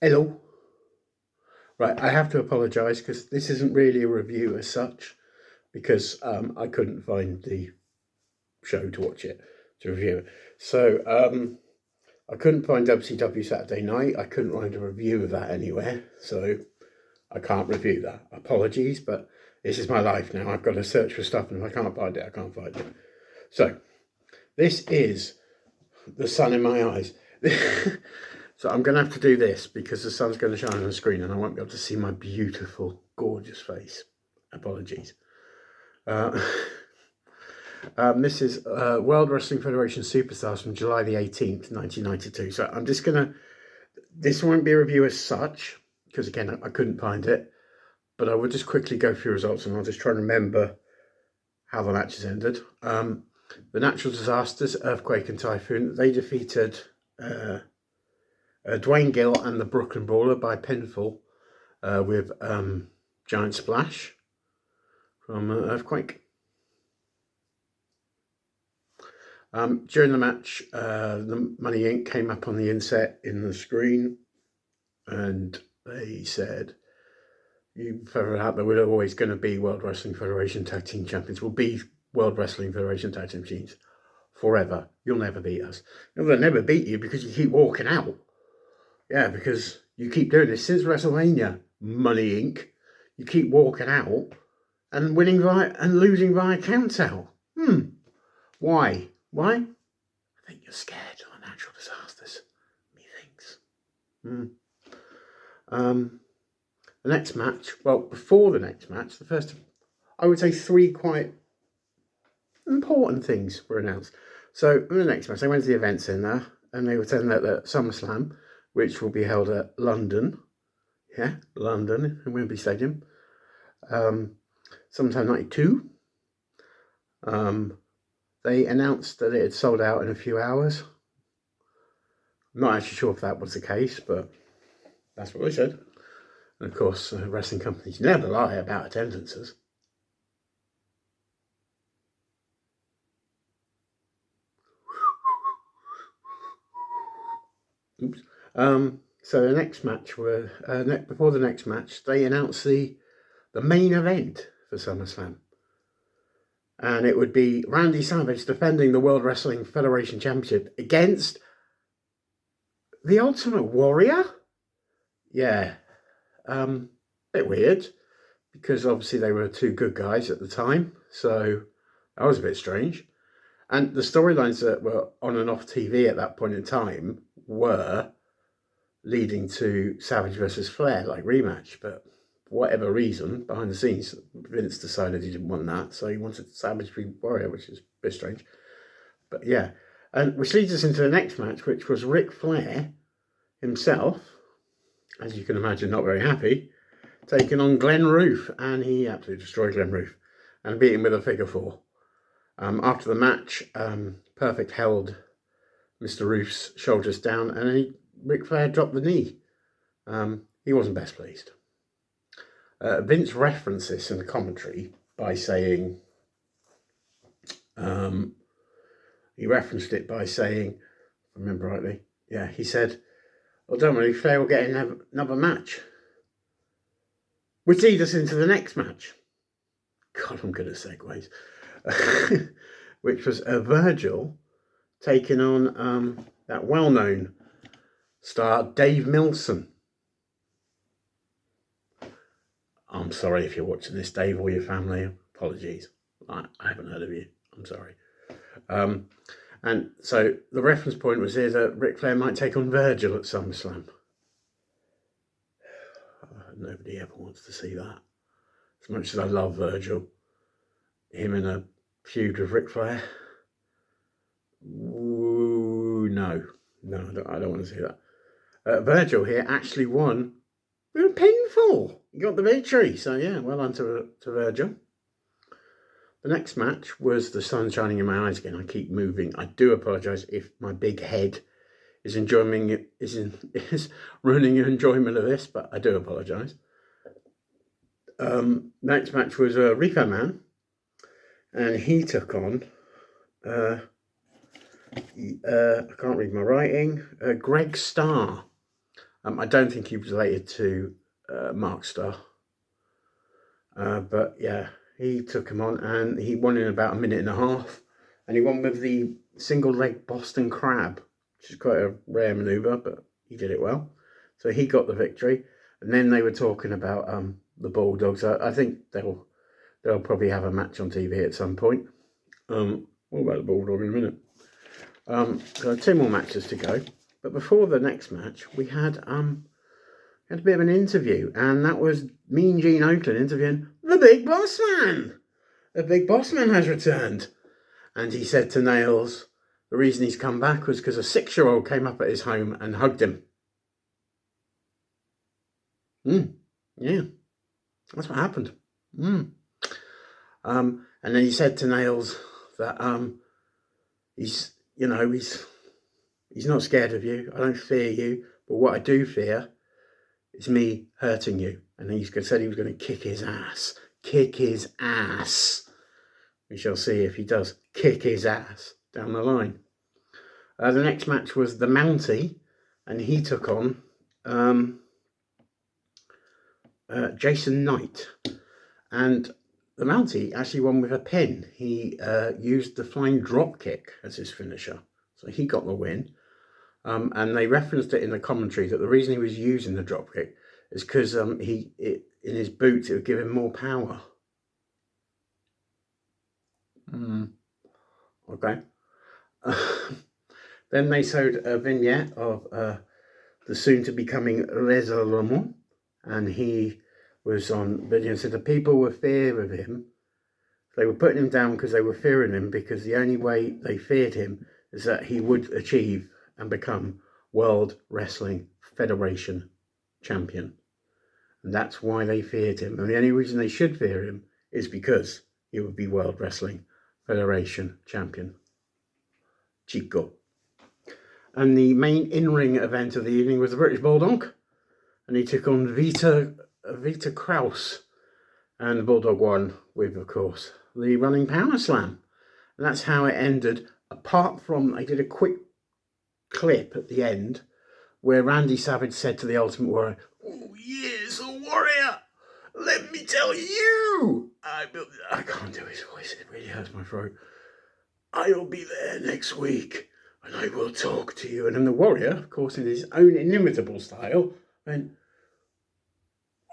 Hello. Right, I have to apologise because this isn't really a review as such, because I couldn't find the show to watch it, to review it. So I couldn't find WCW Saturday Night. I couldn't find a review of that anywhere, so I can't review that. Apologies, but this is my life now. I've got to search for stuff, and if I can't find it, I can't find it. So this is the sun in my eyes. So I'm going to have to do this because the sun's going to shine on the screen and I won't be able to see my beautiful, gorgeous face. Apologies. This is World Wrestling Federation Superstars from July the 18th, 1992. So I'm just going to... This won't be a review as such, because again, I couldn't find it. But I will just quickly go through results and I'll just try and remember how the matches ended. The natural disasters, Earthquake and Typhoon, they defeated... Dwayne Gill and the Brooklyn Brawler by pinfall with Giant Splash from Earthquake. During the match, the Money Inc. came up on the inset in the screen and they said, you figure out that we're always going to be World Wrestling Federation Tag Team Champions. We'll be World Wrestling Federation Tag Team Champions forever. You'll never beat us. They'll never beat you because you keep walking out. Yeah, because you keep doing this since WrestleMania, Money Inc. You keep walking out and winning and losing via count out. Why? Why? I think you're scared of the natural disasters. Methinks. The next match, well, before the next match, the first, I would say 3 quite important things were announced. So in the next match, they went to the event centre and they were telling that at Summerslam, which will be held at London, London, in Wembley Stadium, sometime 92. They announced that it had sold out in a few hours. I'm not actually sure if that was the case, but that's what they said. And of course, wrestling companies never lie about attendances. Oops. So the next match were before the next match, they announced the main event for SummerSlam, and it would be Randy Savage defending the World Wrestling Federation Championship against the Ultimate Warrior. Yeah, bit weird because obviously they were 2 good guys at the time, so that was a bit strange. And the storylines that were on and off TV at that point in time were leading to Savage versus Flair, like rematch, but for whatever reason, behind the scenes, Vince decided he didn't want that, so he wanted Savage v Warrior, which is a bit strange. But yeah, and which leads us into the next match, which was Ric Flair himself, as you can imagine, not very happy, taking on Glenn Roof, and he absolutely destroyed Glenn Roof and beat him with a figure 4. After the match, Perfect held Mr. Roof's shoulders down, and Ric Flair dropped the knee. He wasn't best pleased. Vince referenced this in the commentary by saying, he referenced it by saying, if I remember rightly, yeah, he said, well, don't worry, Flair will get another match. Which leads us into the next match. God, I'm good at segues. Which was Virgil taking on that well-known star Dave Milson. I'm sorry if you're watching this, Dave, or your family. Apologies. I haven't heard of you. I'm sorry. And so the reference point was here that Ric Flair might take on Virgil at SummerSlam. Nobody ever wants to see that. As much as I love Virgil, him in a feud with Ric Flair. Ooh, no, I don't want to see that. Virgil here actually won with a pinfall. He got the victory. So yeah, well done to Virgil. The next match was the sun shining in my eyes again. I keep moving. I do apologise if my big head is ruining your enjoyment of this, but I do apologise. Next match was Repo Man, and he took on I can't read my writing. Greg Starr. I don't think he was related to Mark Starr. But yeah, he took him on and he won in about a minute and a half. And he won with the single leg Boston Crab, which is quite a rare manoeuvre, but he did it well. So he got the victory. And then they were talking about the Bulldogs. I think they'll probably have a match on TV at some point. What about the Bulldog in a minute? So 2 more matches to go. But before the next match, we had a bit of an interview, and that was Mean Gene Oakland interviewing the Big Boss Man. The Big Boss Man has returned. And he said to Nails, the reason he's come back was because a 6-year-old came up at his home and hugged him. Yeah, that's what happened. And then he said to Nails that he's not scared of you. I don't fear you, but what I do fear is me hurting you. And he said he was going to kick his ass. Kick his ass. We shall see if he does kick his ass down the line. The next match was the Mountie, and he took on Jason Knight. And the Mountie actually won with a pin. He used the flying drop kick as his finisher. So he got the win. And they referenced it in the commentary that the reason he was using the drop kick is because in his boots it would give him more power. Okay. Then they showed a vignette of the soon-to-becoming Les Allemands, and he was on video and said the people were fear of him. They were putting him down because they were fearing him, because the only way they feared him is that he would achieve and become World Wrestling Federation champion. And that's why they feared him. And the only reason they should fear him is because he would be World Wrestling Federation champion. Chico. And the main in-ring event of the evening was the British Bulldog. And he took on Vita Kraus. And the Bulldog won with, of course, the running power slam. And that's how it ended. Apart from, I did a quick clip at the end where Randy Savage said to the Ultimate Warrior, "Oh yes, a warrior, let me tell you, I can't do his voice, it really hurts my throat. I'll be there next week and I will talk to you." And then the Warrior, of course, in his own inimitable style, went,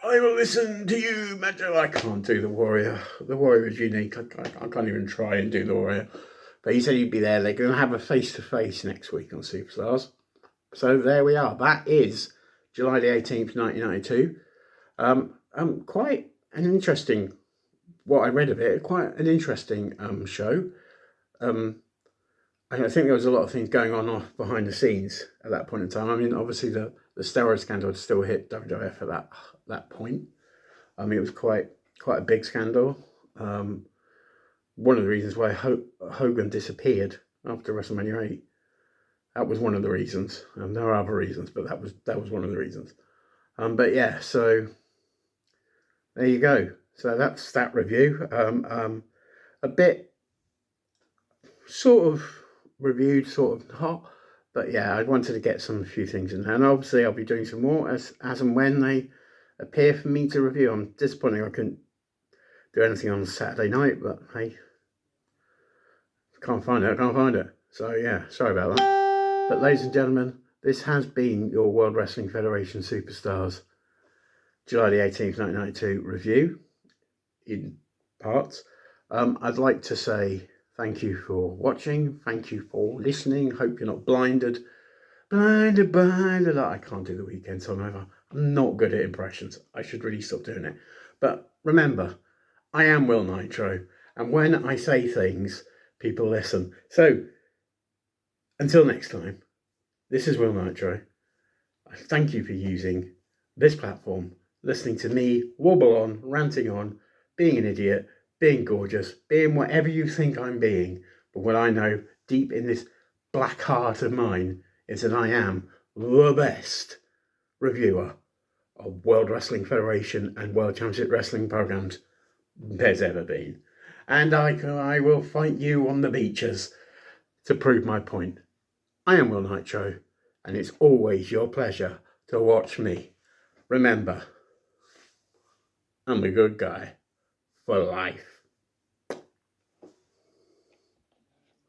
"I will listen to you, Macho." I can't do the Warrior. The Warrior is unique. I can't even try and do the Warrior. But he said he'd be there. They're going to have a face-to-face next week on Superstars. So there we are. That is July the 18th, 1992. Quite an interesting, what I read of it, quite an interesting show. I think there was a lot of things going on off behind the scenes at that point in time. I mean, obviously the steroid scandal had still hit WWF at that point. I mean, it was quite a big scandal. One of the reasons why Hogan disappeared after WrestleMania 8. That was one of the reasons. There are other reasons, but that was one of the reasons. But yeah, so there you go. So that's that review. A bit sort of reviewed, sort of hot, but yeah, I wanted to get a few things in there, and obviously I'll be doing some more as and when they appear for me to review. I'm disappointed I couldn't do anything on Saturday night, but hey, can't find it. So yeah, sorry about that. But ladies and gentlemen, this has been your World Wrestling Federation Superstars July the 18th, 1992 review in parts. I'd like to say thank you for watching. Thank you for listening. Hope you're not blinded. I can't do the Weekend song either. I'm not good at impressions. I should really stop doing it. But remember, I am Will Nitro. And when I say things, people listen. So, until next time, this is Will Nitro. I thank you for using this platform, listening to me wobble on, ranting on, being an idiot, being gorgeous, being whatever you think I'm being. But what I know deep in this black heart of mine is that I am the best reviewer of World Wrestling Federation and World Championship Wrestling programs there's ever been. And I will fight you on the beaches to prove my point. I am Will Nitro, and it's always your pleasure to watch me. Remember, I'm a good guy for life.